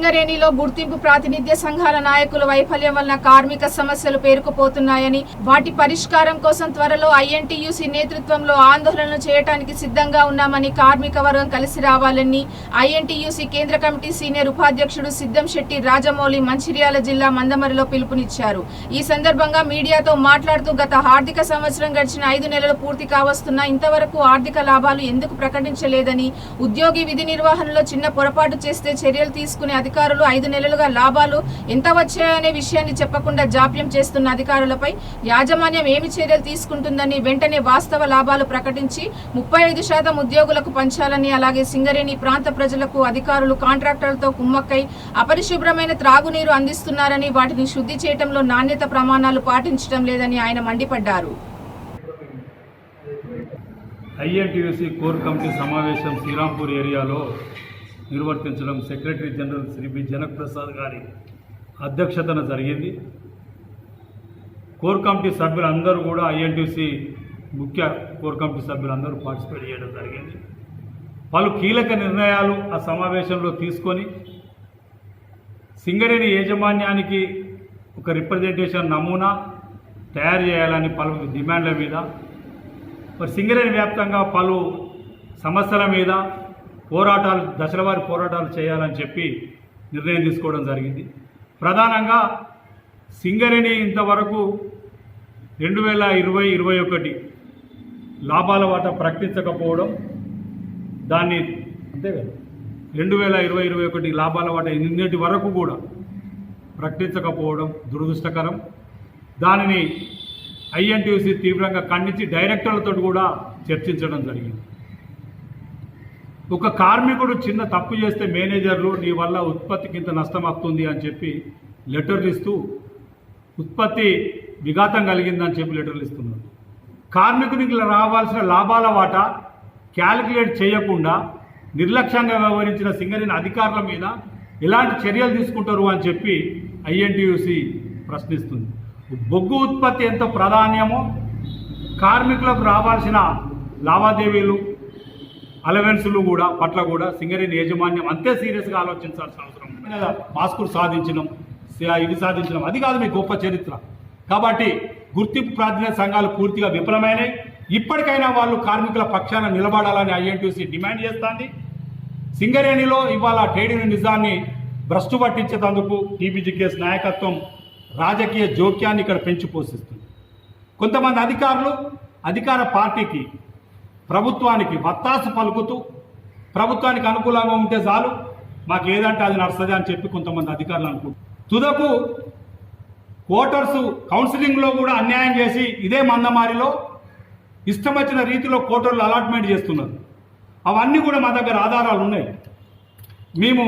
సింగరేణిలో గుర్తింపు ప్రాతినిధ్య సంఘాల నాయకుల వైఫల్యం వలన కార్మిక సమస్యలు పేరుకుపోతున్నాయని, వాటి పరిష్కారం కోసం త్వరలో ఐఎన్టీయూసీ నేతృత్వంలో ఆందోళనలు చేయడానికి సిద్ధంగా ఉన్నామని, కార్మిక వర్గం కలిసి రావాలని ఐఎన్టీయూసీ కేంద్ర కమిటీ సీనియర్ ఉపాధ్యక్షుడు సిద్ధం శెట్టి రాజమౌళి మంచిర్యాల జిల్లా మందమరిలో పిలుపునిచ్చారు. ఈ సందర్భంగా మీడియాతో మాట్లాడుతూ గత ఆర్థిక సంవత్సరం గడిచిన 5 నెలలు పూర్తి కావస్తున్నా ఇంతవరకు ఆర్థిక లాభాలు ఎందుకు ప్రకటించలేదని, ఉద్యోగి విధి నిర్వహణలో చిన్న పొరపాటు చేస్తే చర్యలు తీసుకునే అధికారులు 5 నెలలుగా లాభాలు ఎంత వచ్చాయనే విషయాన్ని చెప్పకుండా జాప్యం చేస్తున్న అధికారులపై యాజమాన్యం ఏమి చర్యలు తీసుకుంటుందని, వెంటనే వాస్తవ లాభాలు ప్రకటించి 35% ఉద్యోగులకు పంచాలని, అలాగే సింగరేణి ప్రాంత ప్రజలకు అధికారులు కాంట్రాక్టర్లతో కుమ్మక్కై అపరిశుభ్రమైన త్రాగునీరు అందిస్తున్నారని, వాటిని శుద్ధి చేయడంలో నాణ్యత ప్రమాణాలు పాటించడం లేదని ఆయన మండిపడ్డారు. ఐఎన్టీయూసీ కోర్ కమిటీ సమావేశం శ్రీరాంపూర్ ఏరియాలో నిర్వర్తించడం secretary general Shri B Janak Prasad గారి అధ్యక్షతన జరిగింది. కోర్ కమిటీ సభ్యులందరూ కూడా ఐఎన్టీయూసీ ముఖ్య కోర్ కమిటీ సభ్యులందరూ పార్టిసిపేట్ చేయడం జరిగింది. పలు కీలక నిర్ణయాలు ఆ సమావేశంలో తీసుకొని సింగరేణి యాజమాన్యానికి ఒక రిప్రజెంటేషన్ నమూనా తయారు చేయాలని పలు డిమాండ్ల మీద, మరి సింగరేణి వ్యాప్తంగా పలు సమస్యల మీద పోరాటాలు, దశలవారీ పోరాటాలు చేయాలని చెప్పి నిర్ణయం తీసుకోవడం జరిగింది. ప్రధానంగా సింగరేణి ఇంతవరకు 2020-21 లాభాల వాటా ప్రకటించకపోవడం, దాన్ని అంతే కదా 2020-21 లాభాల వాటా నిన్నటి వరకు కూడా ప్రకటించకపోవడం దురదృష్టకరం. దానిని ఐఎన్టీయూసీ తీవ్రంగా ఖండించి డైరెక్టర్లతో కూడా చర్చించడం జరిగింది. ఒక కార్మికుడు చిన్న తప్పు చేస్తే మేనేజర్లు నీ వల్ల ఉత్పత్తికి ఇంత నష్టం వస్తుంది అని చెప్పి లెటర్లు ఇస్తూ, ఉత్పత్తి విఘాతం కలిగిందని చెప్పి లెటర్లు ఇస్తున్నారు. కార్మికునికి రావాల్సిన లాభాల వాటా క్యాలిక్యులేట్ చేయకుండా నిర్లక్ష్యంగా వ్యవహరించిన సింగరేణి అధికారుల మీద ఎలాంటి చర్యలు తీసుకుంటారు అని చెప్పి ఐఎన్టీయూసీ ప్రశ్నిస్తుంది. బొగ్గు ఉత్పత్తి ఎంత ప్రాధాన్యమో కార్మికులకు రావాల్సిన లావాదేవీలు, అలవెన్సులు పట్ల కూడా సింగరేణి యాజమాన్యం అంతే సీరియస్గా ఆలోచించాల్సిన అవసరం ఉంది. మాస్కులు సాధించడం, ఇవి సాధించడం అది కాదు మీ గొప్ప చరిత్ర. కాబట్టి గుర్తింపు ప్రాతినిధ్య సంఘాలు పూర్తిగా విఫలమైనవి. ఇప్పటికైనా వాళ్ళు కార్మికుల పక్షాన నిలబడాలని ఐఎన్టీయూసీ డిమాండ్ చేస్తోంది. సింగరేణిలో ఇవాళ ట్రేడ్ యూనియన్ నిజాన్ని భ్రష్టు పట్టించేందుకు టీబీజీకేఎస్ నాయకత్వం రాజకీయ జోక్యాన్ని ఇక్కడ పెంచి పోషిస్తుంది. కొంతమంది అధికారులు అధికార పార్టీకి, ప్రభుత్వానికి వత్తాసు పలుకుతూ ప్రభుత్వానికి అనుకూలంగా ఉంటే చాలు, మాకు ఏదంటే అది నడుస్తుంది అని చెప్పి కొంతమంది అధికారులు అనుకుంటారు. తుదకు కోటర్సు కౌన్సిలింగ్లో కూడా అన్యాయం చేసి ఇదే మందమారిలో ఇష్టం వచ్చిన రీతిలో కోటర్లు అలాట్మెంట్ చేస్తున్నారు. అవన్నీ కూడా మా దగ్గర ఆధారాలు ఉన్నాయి. మేము